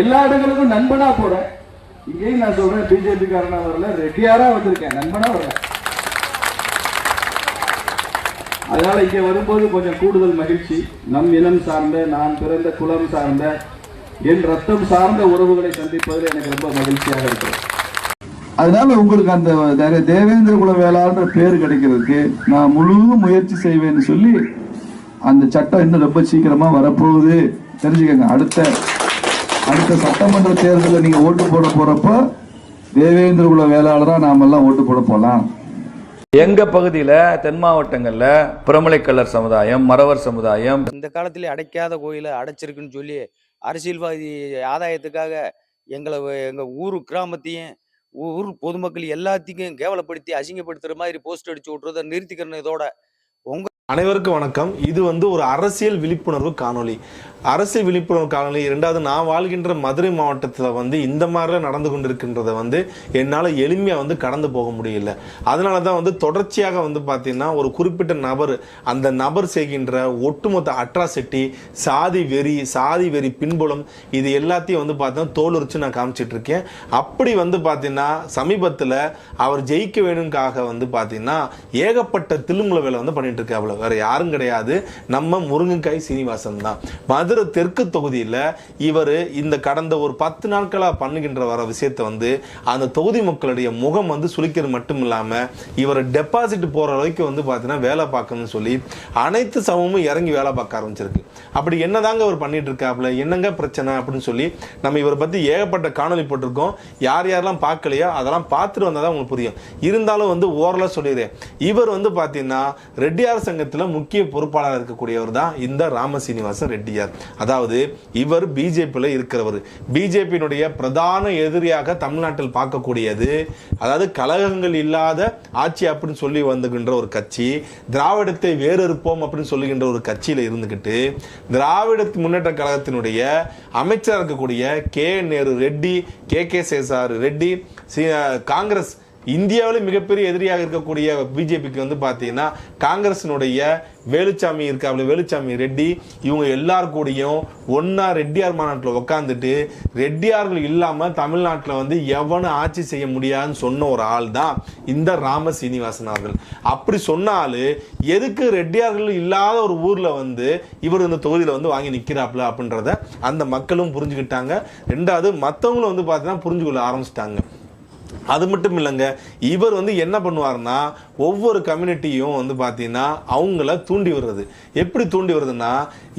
எல்லா இடங்களுக்கும் நண்பனா போறேன். இங்கேயும் நான் சொல்றேன், பிஜேபி காரனா வரல, ரெட்டியாரா வந்திருக்கேன், நண்பனா வரல. அதனால இங்க வரும்போது கொஞ்சம் கூடுதல் மகிழ்ச்சி. நம் இனம் சார்ந்த, நான் பிறந்த குலம் சார்ந்த, என் ரத்தம் சார்ந்த உறவுகளை சந்திப்பதில் எனக்கு ரொம்ப மகிழ்ச்சியாக இருக்கிறது. அதனால உங்களுக்கு அந்த தேவேந்திர குல வேளாளர் பேர் கிடைக்கிறதுக்கு நான் முழு முயற்சி செய்வேன்னு சொல்லி அந்த சட்டம் இன்னும் ரொம்ப சீக்கிரமா வரப்போகுது, தெரிஞ்சுக்கங்க. அடுத்த சட்டமன்ற தேர்தலில் நீங்க ஓட்டு போட போறப்ப தேவேந்திர குல வேளாளரா நாம எல்லாம் ஓட்டு போட போலாம். எங்க பகுதியில தென் மாவட்டங்கள்ல பிரமலைக்கல்லர் சமுதாயம், மறவர் சமுதாயம் இந்த காலத்திலே அடைக்காத கோயிலை அடைச்சிருக்குன்னு சொல்லி அரசியல்வாதி ஆதாயத்துக்காக எங்க ஊர் கிராமத்தையும் ஊர் பொதுமக்கள் எல்லாத்தையும் கேவலப்படுத்தி அசிங்கப்படுத்துற மாதிரி போஸ்ட் அடிச்சு விட்டுறதை நிறுத்திக்கிறேன். இதோட அனைவருக்கும் வணக்கம். இது ஒரு அரசியல் விழிப்புணர்வு காணொலி. அரசியல் விழிப்புணர்வு காணொலி. இரண்டாவது, நான் வாழ்கின்ற மதுரை மாவட்டத்தில் இந்த மாதிரிலாம் நடந்து கொண்டிருக்கின்றத என்னால் எளிமையாக கடந்து போக முடியல. அதனால தான் தொடர்ச்சியாக பார்த்தீங்கன்னா ஒரு குறிப்பிட்ட நபர், அந்த நபர் செய்கின்ற ஒட்டுமொத்த அட்ராசிட்டி, சாதி வெறி பின்புலம், இது எல்லாத்தையும் பார்த்தீங்கன்னா தோலுரிச்சு நான் காமிச்சிட்டு இருக்கேன். அப்படி பார்த்தீங்கன்னா சமீபத்தில் அவர் ஜெயிக்க வேணும்காக பார்த்தீங்கன்னா ஏகப்பட்ட தில்லுமுல வேலை பண்ணிட்டு இருக்காங்க. வேற யாரும் கிடையாது, நம்ம முருங்கைக்காய் சீனிவாசன் தான். மதுரை தெற்கு தொகுதியில் இவர் இந்த கடந்த ஒரு 10 நாட்களா பண்ணுகின்ற வர விஷயத்தை அந்த தொகுதி மக்களுடைய முகம் சுளிக்கிறது மட்டும் இல்லாம இவர் டெபாசிட் போற அளவுக்கு பார்த்தீங்கன்னா வேலை பார்க்கணும்னு சொல்லி அனைத்து சமூகமும் இறங்கி வேலை பார்க்க ஆரம்பிச்சிருக்கு. அப்படி என்னதாங்க அவர் பண்ணிட்டு இருக்காப்ல, என்னங்க பிரச்சனை அப்படின்னு சொல்லி நம்ம இவரை பத்தி ஏகப்பட்ட காணொலி போட்டிருக்கோம். யாரெல்லாம் பார்க்கலையோ அதெல்லாம் பார்த்துட்டு வந்தாதான் உங்களுக்கு புரியும். இருந்தாலும் ஓரளவு சொல்லிடுறேன். இவர் பார்த்தீங்கன்னா ரெட்டியார் சங்கத்தில் முக்கிய பொறுப்பாளர் இருக்கக்கூடியவர் தான் இந்த ராமசீனிவாசன் ரெட்டியார். அதாவது இவர் பிஜேபியில் இருக்கிறவர். பிஜேபியினுடைய பிரதான எதிரியாக தமிழ்நாட்டில் பார்க்கக்கூடியது, அதாவது கழகங்கள் இல்லாத ஆட்சி அப்படின்னு சொல்லி வந்துகின்ற ஒரு கட்சி, திராவிடத்தை வேறறுப்போம் அப்படின்னு சொல்லுகின்ற ஒரு கட்சியில இருந்துகிட்டு திராவிட முன்னேற்ற கழகத்தினுடைய அமைச்சராக இருக்கக்கூடிய கே நேரு ரெட்டி, கே சேசார் ரெட்டி, காங்கிரஸ் இந்தியாவில் மிகப்பெரிய எதிரியாக இருக்கக்கூடிய பிஜேபிக்கு பார்த்தீங்கன்னா காங்கிரசினுடைய வேலுச்சாமி இருக்காப்ல, வேலுச்சாமி ரெட்டி, இவங்க எல்லாரும் கூடயும் ஒன்னா ரெட்டியார் மாநாட்டில் உட்காந்துட்டு ரெட்டியார்கள் இல்லாம தமிழ்நாட்டில் எவனும் ஆட்சி செய்ய முடியாதுன்னு சொன்ன ஒரு ஆள் தான் இந்த ராம சீனிவாசன் அவர்கள். அப்படி சொன்னாலும் எதுக்கு ரெட்டியார்கள் இல்லாத ஒரு ஊர்ல இவர் இந்த தொகுதியில வாங்கி நிக்கிறாப்ல அப்படின்றத அந்த மக்களும் புரிஞ்சுக்கிட்டாங்க. ரெண்டாவது, மற்றவங்களும் பார்த்தீங்கன்னா புரிஞ்சுக்கொள்ள ஆரம்பிச்சிட்டாங்க. அது மட்டும் இல்லைங்க, இவர் என்ன பண்ணுவார்னா ஒவ்வொரு கம்யூனிட்டியும் பார்த்தீங்கன்னா அவங்கள தூண்டி விடுறது. எப்படி தூண்டி வருதுன்னா,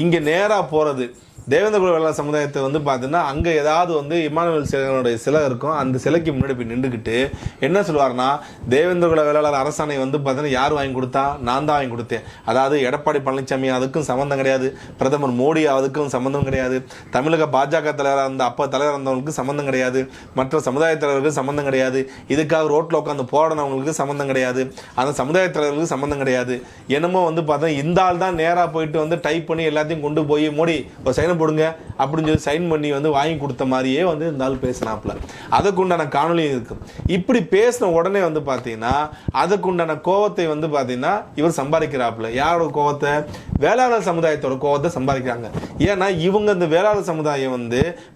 இங்க நேரா போறது தேவேந்திர குல வேளாளர் சமுதாயத்தை பார்த்தீங்கன்னா அங்கே ஏதாவது இமானுவேல் சிலையோட சிலை இருக்கும், அந்த சிலைக்கு முன்னாடி போய் நின்றுக்கிட்டு என்ன சொல்லுவார்னா, தேவேந்திர குல வேளாளர் அரசாணை பார்த்தீங்கன்னா யார் வாங்கி கொடுத்தா, நான் தான் வாங்கி கொடுத்தேன். அதாவது எடப்பாடி பழனிசாமி அதுக்கும் சம்மந்தம் கிடையாது, பிரதமர் மோடி அதுக்கும் சம்மந்தம் கிடையாது, தமிழக பாஜக தலைவராக இருந்த அப்போ தலைவர் இருந்தவங்களுக்கு சம்மந்தம் கிடையாது, மற்ற சமுதாய தலைவர்களுக்கு சம்மந்தம் கிடையாது, இதுக்காக ரோட்டில் உட்காந்து போராடினவங்களுக்கு சம்மந்தம் கிடையாது, அந்த சமுதாய தலைவர்களுக்கு சம்மந்தம் கிடையாது. என்னமோ பார்த்தா இந்த ஆள் தான் நேராக போயிட்டு டைப் பண்ணி எல்லாத்தையும் கொண்டு போய் மோடி ஒரு சைன் போடுங்க அப்படின்னு சொல்லி சைன் பண்ணி வாங்கி கொடுத்த மாதிரியே இந்த ஆள் பேசினாப்ல. அதுக்குண்டான காணொலி இருக்கு. இப்படி பேசின உடனே பார்த்தீங்கன்னா அதுக்குண்டான கோவத்தை பார்த்தீங்கன்னா இவர் சம்பாதிக்கிறாப்ல. யாரோட கோவத்தை? வேளாளர் சமுதாயத்தோட கோவத்தை சம்பாதிக்கிறாங்க. ஏன்னா இவங்க இந்த வேளாளர் சமுதாயம்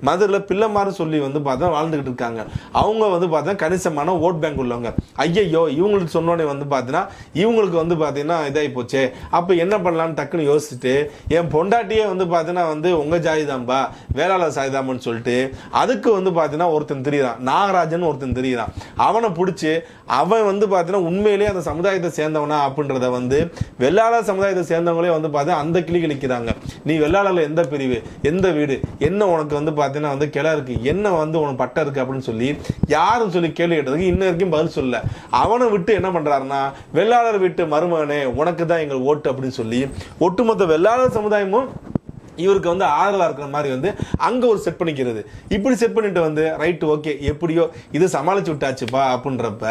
மதுரையில் பிள்ளைமாறு சொல்லி பார்த்தா வாழ்ந்துகிட்டு இருக்காங்க. அவங்க பார்த்தா கணிசமான ஓட் பேங்க் உள்ளவங்க. ஐயோ இவங்களுக்கு சொன்னோடனே பார்த்தீங்கன்னா இவங்களுக்கு பார்த்தீங்கன்னா இதாகி போச்சு. அப்போ என்ன பண்ணலான்னு டக்குன்னு யோசிச்சுட்டு என் பொண்டாட்டியே பார்த்தீங்கன்னா உங்க ஜாதிதான்பா, வேளாளர் சாதிதாமன்னு சொல்லிட்டு அதுக்கு பார்த்தீங்கன்னா ஒருத்தன் தெரியுறான், நாகராஜன் ஒருத்தன் தெரியுறான். அவனை பிடிச்சி அவன் பார்த்தீங்கன்னா உண்மையிலேயே அந்த சமுதாயத்தை சேர்ந்தவனா அப்படின்றத வெள்ளாளர் சமுதாயத்தை சேர்ந்தவங்களே பார்த்தா அந்த கிளி கிழிக்கிறாங்க. நீ வெள்ளாளர்ல எந்த பிரிவு, எந்த வீடு, என்ன உனக்கு பார்த்தீங்கன்னா கிளை இருக்கு, என்ன உனக்கு பட்டம் இருக்கு அப்படின்னு சொல்லி யாரும் சொல்லி கேள்வி கேட்டதுக்கு இன்ன வரைக்கும் பதில் சொல்ல. அவனை விட்டு என்ன பண்றாருன்னா, வெள்ளாளர் வீட்டு மருமகனே உனக்கு தான் எங்கள் ஓட்டு அப்படின்னு சொல்லி ஒட்டுமொத்த வெள்ளாளர் சமுதாயமும் இவருக்கு ஆதரவா இருக்கிற மாதிரி அங்க ஒரு செட் பண்ணிக்கிறது. இப்படி செட் பண்ணிட்டு ரைட் ஓகே எப்படியோ இது சமாளிச்சு விட்டாச்சுப்பா அப்படின்றப்ப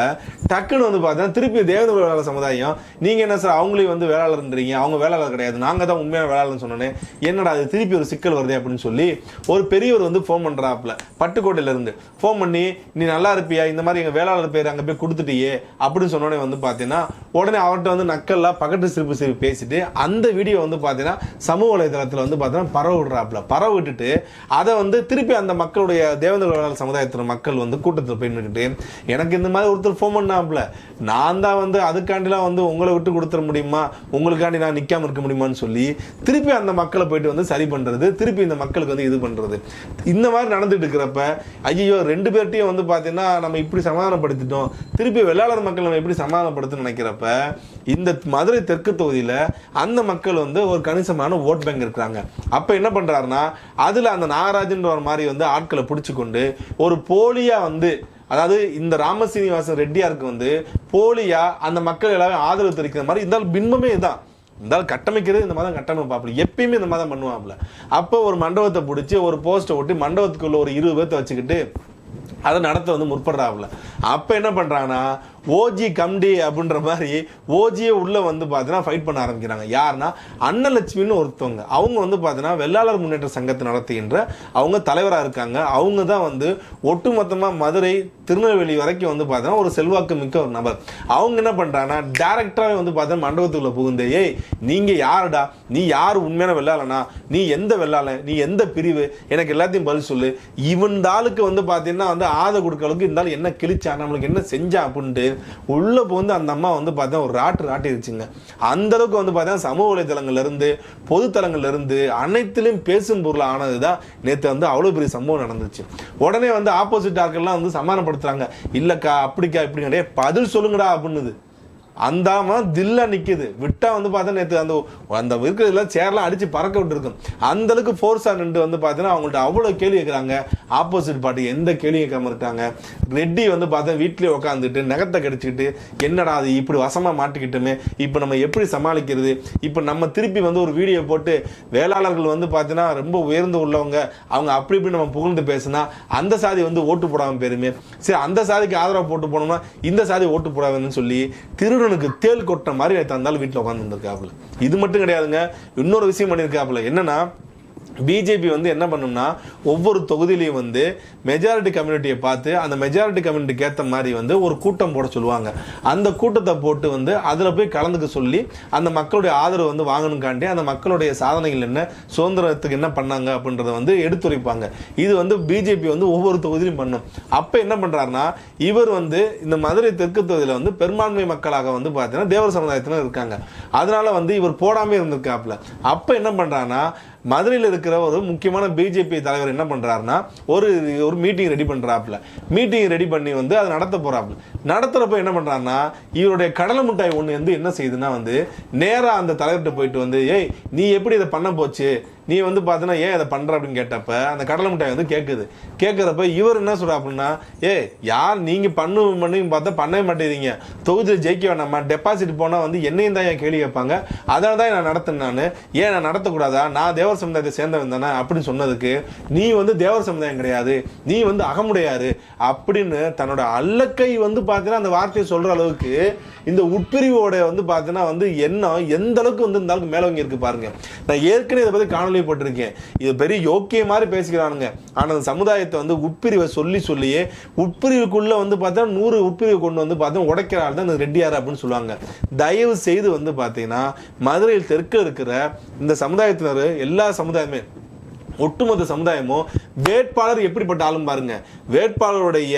டக்குன்னு பார்த்தீங்கன்னா திருப்பி தேவேந்திர வேளாளர் சமுதாயம் நீங்க என்ன சார் அவங்களையும் வேளாளர்ன்றீங்க, அவங்க வேளாளர் கிடையாது, நாங்க தான் உண்மையான வேளாளர்னு சொன்னோன்னே என்னடா அது திருப்பி ஒரு சிக்கல் வருது அப்படின்னு சொல்லி ஒரு பெரியவர் ஃபோன் பண்றாப்ல, பட்டுக்கோட்டையில இருந்து ஃபோன் பண்ணி நீ நல்லா இருப்பியா, இந்த மாதிரி எங்க வேளாளர் பேர் அங்க போய் கொடுத்துட்டியே அப்படின்னு சொன்னோடனே பார்த்தீங்கன்னா உடனே அவர்கிட்ட நக்கல்லா பக்கத்து சிரிப்பு பேசிட்டு அந்த வீடியோ பார்த்தீங்கன்னா சமூக வலைதளத்தில் பார்த்தீங்கன்னா பரவ விடுறாப்புல. பரவ விட்டுட்டு அதை வந்து திருப்பி அந்த மக்களுடைய தேவேந்திர சமுதாயத்தின மக்கள் வந்து கூட்டத்தில் போய் நின்றுட்டு எனக்கு இந்த மாதிரி ஒருத்தர் ஃபோன் பண்ணாப்புல, நான் தான் வந்து அதுக்காண்டிலாம் வந்து உங்களை விட்டு கொடுத்துட முடியுமா, உங்களுக்காண்டி நான் நிற்காம இருக்க முடியுமான்னு சொல்லி திருப்பி அந்த மக்களை போயிட்டு வந்து சரி பண்றது, திருப்பி இந்த மக்களுக்கு வந்து இது பண்றது. இந்த மாதிரி நடந்துட்டு இருக்கிறப்ப ஐயோ 2 பேர்ட்டையும் வந்து பார்த்தீங்கன்னா நம்ம இப்படி சமாதானப்படுத்திட்டோம், திருப்பி வெள்ளாளர் மக்கள் நம்ம எப்படி சமாதானப்படுத்த நினைக்கிறப்ப இந்த மதுரை தெற்கு தொகுதியில் அந்த மக்கள் வந்து ஒரு கணிசமான ஓட் பேங்க் இருக்கிறாங்க. அப்ப என்ன பண்றாருன்னா அதுல அந்த நாகராஜன் மாதிரி வந்து ஆட்களை பிடிச்சு கொண்டு ஒரு போலியா வந்து, அதாவது இந்த ராமசீனிவாசன் ரெட்டியாருக்கு வந்து போலியா அந்த மக்கள் எல்லாரும் ஆதரவு தெரிவிக்கிற மாதிரி இருந்தாலும் பின்பமே தான் இருந்தாலும் கட்டமைக்கிறது இந்த மாதிரி கட்டமைப்பாப்புல, எப்பயுமே இந்த மாதிரி பண்ணுவாப்புல. அப்போ ஒரு மண்டபத்தை பிடிச்சி ஒரு போஸ்ட்டை ஒட்டி மண்டபத்துக்குள்ள ஒரு 20 பேர்த்த வச்சுக்கிட்டு அதை நடத்த வந்து முற்படுறாப்புல. அப்ப என்ன பண்றாங்கன்னா ஓஜி கம்டி அப்படின்ற மாதிரி ஓஜியை உள்ள வந்து பார்த்தீங்கன்னா ஃபைட் பண்ண ஆரம்பிக்கிறாங்க. யாருன்னா அன்னலட்சுமின்னு ஒருத்தவங்க, அவங்க வந்து பார்த்தீங்கன்னா வெள்ளாளர் முன்னேற்ற சங்கத்தை நடத்துகின்ற அவங்க தலைவராக இருக்காங்க. அவங்க தான் வந்து ஒட்டுமொத்தமாக மதுரை திருநெல்வேலி வரைக்கும் வந்து பார்த்தீங்கன்னா ஒரு செல்வாக்கு மிக்க ஒரு நபர். அவங்க என்ன பண்ணுறாங்கன்னா டைரக்டாகவே வந்து பார்த்தீங்கன்னா மண்டபத்துக்குள்ள புகுந்து, ஏய் நீங்க யாருடா, நீ யார் உண்மையான வெள்ளாளனா, நீ எந்த வெள்ளாளன், நீ எந்த பிரிவு, எனக்கு எல்லாத்தையும் பதில் சொல்லு. இந்த ஆளுக்கு வந்து பார்த்தீங்கன்னா வந்து ஆத கொடுக்கறதுக்கு இந்த ஆள் என்ன கிழிச்சா, நம்மளுக்கு என்ன செஞ்சா அப்படின்ட்டு உள்ள போந்து அந்த அம்மா வந்து பார்த்தா ஒரு ராட்டிருச்சுங்க. அந்த அளவுக்கு வந்து பார்த்தா சமூக வலைதளங்கள்ல இருந்து பொதுத்தளங்கள்ல இருந்து அனைத்திலும் பேசும் பொருள் ஆனதுதான் நேற்று வந்து அவ்வளவு பெரிய சம்பவம் நடந்துச்சு. உடனே வந்து ஆப்போசிட் ஆட்கள்லாம் வந்து சமாதானப்படுத்துறாங்க, இல்லக்கா அப்படிக்கா இப்படி கிடையாது, பதில் சொல்லுங்கடா அப்படின்னு. அந்த தில்லா நிக்குது விட்டா வந்து பார்த்தா நேற்று அந்த இருக்கிறதுல சேர்லாம் அடிச்சு பறக்க விட்டு இருக்கும். அந்த அளவுக்கு ஃபோர்ஸா நின்று வந்து பார்த்தீங்கன்னா அவங்கள்ட்ட அவ்வளவு கேள்வி கேட்கறாங்க. ஆப்போசிட் பார்ட்டி எந்த கேள்வி கேட்காம இருக்காங்க. ரெட்டி வந்து பார்த்தா வீட்லயே உட்காந்துட்டு நகத்தை கடிச்சுக்கிட்டு, என்னடா அது இப்படி வசமா மாட்டிக்கிட்டோமே, இப்போ நம்ம எப்படி சமாளிக்கிறது, இப்போ நம்ம திருப்பி வந்து ஒரு வீடியோ போட்டு வேளாளர்கள் வந்து பார்த்தீங்கன்னா ரொம்ப உயர்ந்து உள்ளவங்க, அவங்க அப்படி இப்படி நம்ம புகழ்ந்து பேசினா அந்த சாதி வந்து ஓட்டு போடாம போயிருமே, சரி அந்த சாதிக்கு ஆதரவு போட்டு போனோம்னா இந்த சாதி ஓட்டு போடாதுன்னு சொல்லி திருடனுக்கு தேல் கொட்ட மாதிரி தந்தாலும் வீட்டில் உட்கார்ந்து இருந்திருக்காப்புல. இது மட்டும் கிடையாதுங்க, இன்னொரு விஷயம் பண்ணியிருக்காப்புல. என்னன்னா பிஜேபி வந்து என்ன பண்ணும்னா ஒவ்வொரு தொகுதியிலையும் வந்து மெஜாரிட்டி கம்யூனிட்டியை பார்த்து அந்த மெஜாரிட்டி கம்யூனிட்டிக்கு ஏற்ற மாதிரி வந்து ஒரு கூட்டம் போட சொல்லுவாங்க. அந்த கூட்டத்தை போட்டு வந்து அதில் போய் கலந்துக்க சொல்லி அந்த மக்களுடைய ஆதரவு வந்து வாங்கணுக்காண்டி அந்த மக்களுடைய சாதனைகள் என்ன, சுதந்திரத்துக்கு என்ன பண்ணாங்க அப்படின்றத வந்து எடுத்துரைப்பாங்க. இது வந்து பிஜேபி வந்து ஒவ்வொரு தொகுதியிலும் பண்ணும். அப்போ என்ன பண்ணுறாருன்னா இவர் வந்து இந்த மதுரை தெற்கு தொகுதியில் வந்து பெரும்பான்மை மக்களாக வந்து பார்த்தீங்கன்னா தேவர் சமுதாயத்தினர் இருக்காங்க. அதனால வந்து இவர் போடாமே இருந்திருக்காப்புல. அப்போ என்ன பண்ணுறாருன்னா மதுரையில் இருக்கிற ஒரு முக்கியமான பிஜேபி தலைவர் என்ன பண்றாருன்னா ஒரு மீட்டிங் ரெடி பண்றாப்புல. மீட்டிங் ரெடி பண்ணி வந்து அதை நடத்த போறாப்புல. நடத்துறப்ப என்ன பண்றாருன்னா இவருடைய கடலை மிட்டாய் ஒண்ணு வந்து என்ன செய்யுதுன்னா வந்து நேரா அந்த தலைவர்கிட்ட போயிட்டு வந்து, ஏய் நீ எப்படி இதை பண்ண போச்சு, நீ வந்து பார்த்தீங்கன்னா ஏன் அதை பண்ற அப்படின்னு கேட்டப்ப அந்த கடலை மிட்டாய் வந்து கேட்குது. கேட்கறப்ப இவர் என்ன சொல்றா அப்படின்னா, யார் நீங்க பண்ணி பார்த்தா பண்ணவே மாட்டேறீங்க, தொகுதியில் ஜெயிக்க வேணாமா, டெபாசிட் போனா வந்து என்னையும் தான் கேள்வி கேட்பாங்க, அதனால தான் நான் நடத்தினேன், நான் ஏன் நான் நடத்தக்கூடாதா, நான் தேவர் சமுதாயத்தை சேர்ந்தவன் தானே அப்படின்னு சொன்னதுக்கு நீ வந்து தேவர் சமுதாயம் கிடையாது, நீ வந்து அகமுடையாரு அப்படின்னு தன்னோட அல்லக்கை வந்து பார்த்தீங்கன்னா அந்த வார்த்தையை சொல்ற அளவுக்கு இந்த உட்பிரிவோட வந்து பார்த்தீங்கன்னா வந்து என்ன எந்த அளவுக்கு வந்து இந்த அளவுக்கு மேலவங்க இருக்கு பாருங்க. நான் ஏற்கனவே இதை பத்தி காணொலி போட்டிருக்கேன். இது பெரிய யோக்கிய மாதிரி பேசிக்கிறானுங்க. ஆனா அந்த சமுதாயத்தை வந்து உட்பிரிவை சொல்லியே உட்பிரிவுக்குள்ள வந்து பார்த்தா 100 உட்பிரிவு கொண்டு வந்து பார்த்தா உடைக்கிறாள் தான் இந்த ரெட்டியார் அப்படின்னு சொல்லுவாங்க. தயவு செய்து வந்து பார்த்தீங்கன்னா மதுரையில் தெற்கு இருக்கிற இந்த சமுதாயத்தினர் எல்லா சமுதாயமே ஒட்டுமொத்த சமுதாயமும் வேட்பாளர் எப்படிப்பட்ட ஆளும் பாருங்க, வேட்பாளருடைய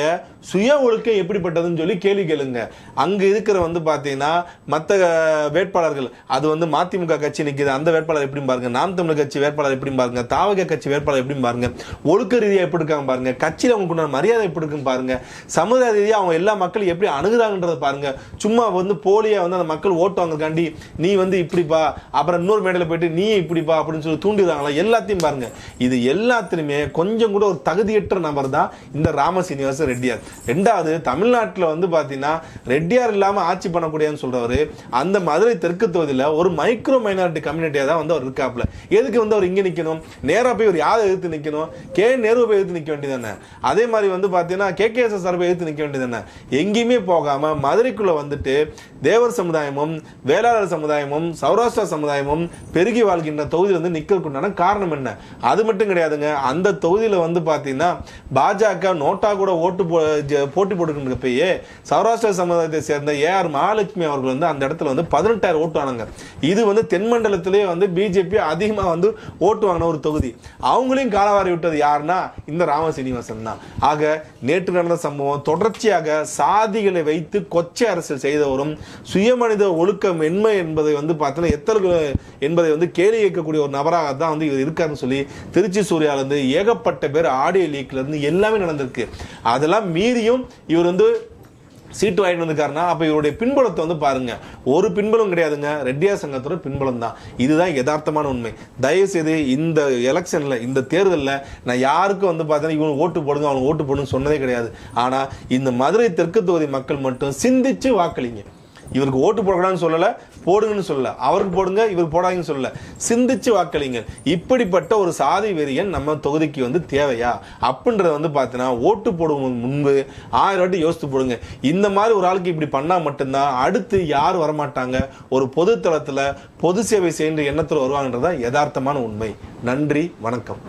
சுய ஒழுக்கம் எப்படிப்பட்டதுன்னு சொல்லி கேள்வி கேளுங்க. அங்க இருக்கிற வந்து பாத்தீங்கன்னா மற்ற வேட்பாளர்கள், அது வந்து மதிமுக கட்சி நிக்குது, அந்த வேட்பாளர் எப்படி பாருங்க, நாம் தமிழர் கட்சி வேட்பாளர் எப்படி பாருங்க, தாவக கட்சி வேட்பாளர் எப்படி பாருங்க, ஒழுக்க ரீதியா எப்படி இருக்காங்க பாருங்க, கட்சியில அவங்க மரியாதை எப்படி இருக்குன்னு பாருங்க, சமுதாய ரீதியா அவங்க எல்லா மக்களும் எப்படி அணுகுறாங்கன்றத பாருங்க. சும்மா வந்து போலியா வந்து அந்த மக்கள் ஓட்டு வாங்கறதுக்காண்டி நீ வந்து இப்படிப்பா, அப்புறம் இன்னொரு மேடையில போயிட்டு நீ இப்படிப்பா அப்படின்னு சொல்லி தூண்டிடுறாங்களா, எல்லாத்தையும் பாருங்க. இது எல்லாத்திலுமே கொஞ்சம் கூட ஒரு தகுதியற்ற நபர் தான் இந்த ராமசீனிவாச ரெட்டியார். ரெண்டாவது, தமிழ்நாட்டில் வந்து பாத்தீங்கன்னா ரெட்டியார் இல்லாம ஆட்சி பண்ணக்கூடியன்னு சொல்றவரு அந்த மதுரை தெற்கு தொகுதியில் ஒரு மைக்ரோ மைனாரிட்டி கம்யூனிட்டியா தான் வந்து அவர் இருக்காப்ல. எதுக்கு வந்து அவர் இங்க நிக்கணும், நேரா போய் ஒரு யாரை எதிர்த்து நிக்கணும், கே நேரு போய் எதிர்த்து நிக்க வேண்டியதானே, அதே மாதிரி வந்து பாத்தீங்கன்னா KKSS போய் எதிர்த்து நிக்க வேண்டியதானே. எங்கேயுமே போகாம மதுரைக்குள்ள வந்துட்டு தேவர் சமுதாயமும் வேளாளர் சமுதாயமும் சௌராஷ்டிரா சமுதாயமும் பெருகி வாழ்கின்ற தொகுதி வந்து நிக்கிறதுக்குண்டான காரணம் என்ன, அது மட்டும் கிடையாதுங்க, அந்த தொகுதியில வந்து பாத்தீங்கன்னா பாஜக நோட்டா கூட போட்டி போட்டுக்கிட்டு சௌராஷ்டிர சமுதாயத்தை சேர்ந்த AR மகாலட்சுமி அவர்கள் வந்து அந்த இடத்துல வந்து 18,000 ஓட்டு வாங்க. இது வந்து தென்மண்டலத்திலேயே வந்து பிஜேபி அதிகமா வந்து ஓட்டு வாங்கின ஒரு தொகுதி. அவங்களையும் காலவாரி விட்டது யாருன்னா இந்த ராம சீனிவாசன் தான். ஆக நேற்று நடந்த சம்பவம் தொடர்ச்சியாக சாதிகளை வைத்து கொச்சை அரசியல் செய்தவரும் சுயமனித ஒழுக்கம் மென்மை என்பதை வந்து பார்த்தீங்கன்னா என்பதை வந்து கேலி கேட்கக்கூடிய ஒரு நபராக தான் வந்து இவர் இருக்காருன்னு சொல்லி திருச்சி சூர்யால இருந்து ஏகப்பட்ட பேர் ஆடியோ லீக்ல இருந்து எல்லாமே நடந்திருக்கு. அதெல்லாம் மீறியும் இவர் வந்து சீட்டு வாங்கிட்டு வந்திருக்காருன்னா அப்ப இவருடைய பின்புலத்தை வந்து பாருங்க. ஒரு பின்புலம் கிடையாதுங்க, ரெட்டியார் சங்கத்தோட பின்புலம் தான். இதுதான் யதார்த்தமான உண்மை. தயவு செய்து இந்த எலெக்ஷன்ல, இந்த தேர்தலில் நான் யாருக்கும் வந்து பார்த்தீங்கன்னா இவங்க ஓட்டு போடுங்க அவங்க ஓட்டு போடுன்னு சொன்னதே கிடையாது. ஆனா இந்த மதுரை தெற்கு தொகுதி மக்கள் மட்டும் சிந்திச்சு வாக்களிங்க. இவருக்கு ஓட்டு போடக்கூடாதுன்னு சொல்லல, போடுங்கன்னு சொல்லல, அவருக்கு போடுங்க இவருக்கு போடாங்கன்னு சொல்லல, சிந்திச்சு வாக்களிங்க. இப்படிப்பட்ட ஒரு சாதி வெறியன் நம்ம தொகுதிக்கு வந்து தேவையா அப்படின்றத வந்து பார்த்தீங்கன்னா ஓட்டு போடுவோம் முன்பு 1000 வாட்டி யோசித்து போடுங்க. இந்த மாதிரி ஒரு ஆளுக்கு இப்படி பண்ணா மட்டும்தான் அடுத்து யார் வரமாட்டாங்க, ஒரு பொது தளத்துல பொது சேவை செய்கின்ற எண்ணத்தில் வருவாங்கன்றதான் யதார்த்தமான உண்மை. நன்றி, வணக்கம்.